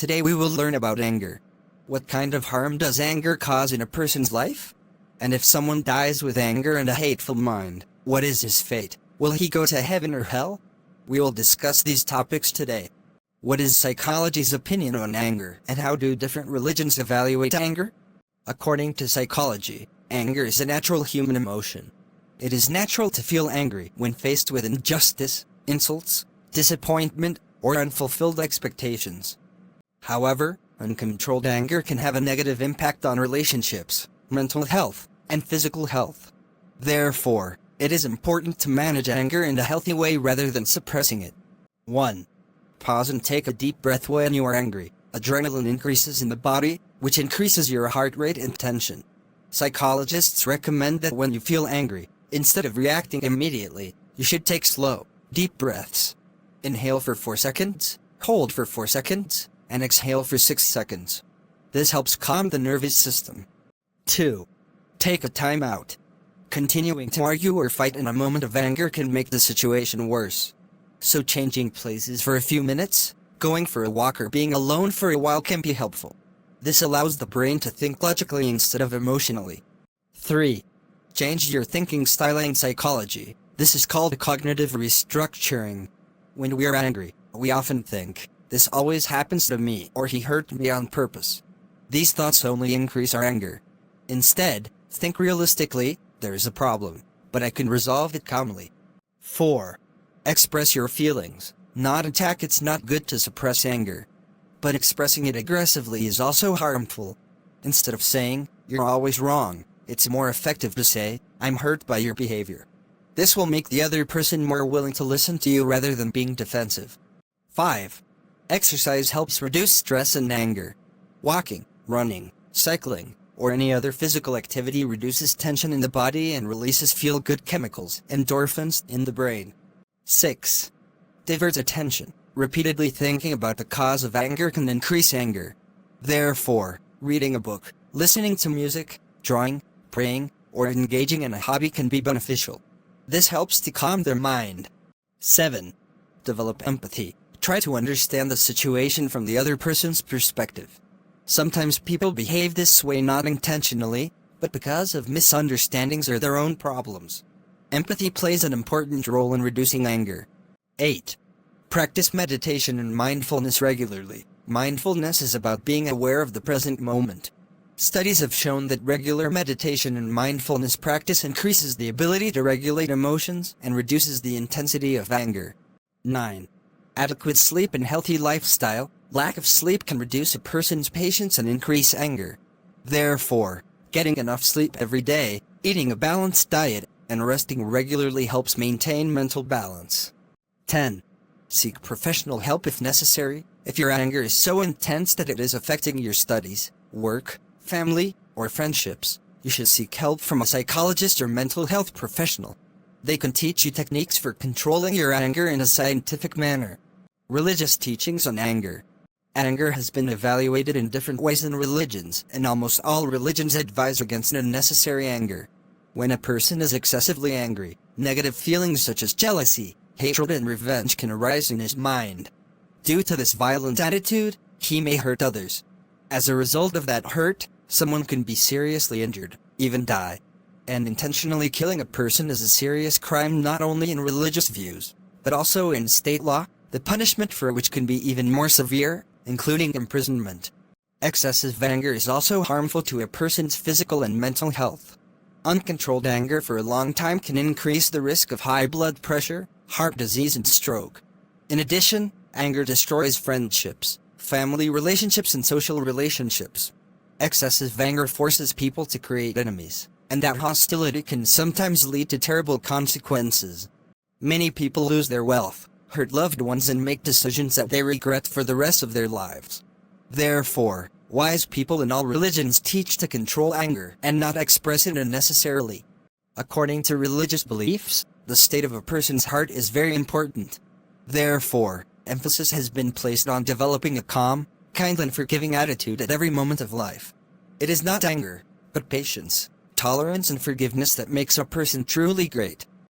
Today we will learn about anger. What kind of harm does anger cause in a person's life? And if someone dies with anger and a hateful mind, what is his fate? Will he go to heaven or hell? We will discuss these topics today. What is psychology's opinion on anger, and how do different religions evaluate anger? According to psychology, anger is a natural human emotion. It is natural to feel angry when faced with injustice, insults, disappointment, or unfulfilled expectations. However, uncontrolled anger can have a negative impact on relationships, mental health, and physical health. Therefore, it is important to manage anger in a healthy way rather than suppressing it. 1. Pause and take a deep breath when you are angry. Adrenaline increases in the body, which increases your heart rate and tension. Psychologists recommend that when you feel angry, instead of reacting immediately, you should take slow, deep breaths. Inhale for 4 seconds, hold for 4 seconds, and exhale for 6 seconds. This helps calm the nervous system. 2. Take a time out. Continuing to argue or fight in a moment of anger can make the situation worse. So changing places for a few minutes, going for a walk or being alone for a while can be helpful. This allows the brain to think logically instead of emotionally. 3. Change your thinking style in psychology. This is called cognitive restructuring. When we are angry, we often think, "This always happens to me," or "He hurt me on purpose." These thoughts only increase our anger. Instead, think realistically, "There is a problem, but I can resolve it calmly." 4. Express your feelings, not attack. It's not good to suppress anger, but expressing it aggressively is also harmful. Instead of saying, "You're always wrong," it's more effective to say, "I'm hurt by your behavior." This will make the other person more willing to listen to you rather than being defensive. 5. Exercise helps reduce stress and anger. Walking, running, cycling, or any other physical activity reduces tension in the body and releases feel-good chemicals, endorphins, in the brain. 6. Divert attention. Repeatedly thinking about the cause of anger can increase anger. Therefore, reading a book, listening to music, drawing, praying, or engaging in a hobby can be beneficial. This helps to calm their mind. 7. Develop empathy. Try to understand the situation from the other person's perspective. Sometimes people behave this way not intentionally, but because of misunderstandings or their own problems. Empathy plays an important role in reducing anger. 8. Practice meditation and mindfulness regularly. Mindfulness is about being aware of the present moment. Studies have shown that regular meditation and mindfulness practice increases the ability to regulate emotions and reduces the intensity of anger. 9. Adequate sleep and healthy lifestyle. Lack of sleep can reduce a person's patience and increase anger. Therefore, getting enough sleep every day, eating a balanced diet, and resting regularly helps maintain mental balance. 10. Seek professional help if necessary. If your anger is so intense that it is affecting your studies, work, family, or friendships, you should seek help from a psychologist or mental health professional. They can teach you techniques for controlling your anger in a scientific manner. Religious teachings on anger. Anger has been evaluated in different ways in religions, and almost all religions advise against unnecessary anger. When a person is excessively angry, negative feelings such as jealousy, hatred, and revenge can arise in his mind. Due to this violent attitude, he may hurt others. As a result of that hurt, someone can be seriously injured, even die. And intentionally killing a person is a serious crime not only in religious views, but also in state law, the punishment for which can be even more severe, including imprisonment. Excessive anger is also harmful to a person's physical and mental health. Uncontrolled anger for a long time can increase the risk of high blood pressure, heart disease, and stroke. In addition, anger destroys friendships, family relationships, and social relationships. Excessive anger forces people to create enemies, and that hostility can sometimes lead to terrible consequences. Many people lose their wealth, hurt loved ones, and make decisions that they regret for the rest of their lives. Therefore, wise people in all religions teach to control anger and not express it unnecessarily. According to religious beliefs, the state of a person's heart is very important. Therefore, emphasis has been placed on developing a calm, kind, and forgiving attitude at every moment of life. It is not anger, but patience, tolerance, and forgiveness that makes a person truly great.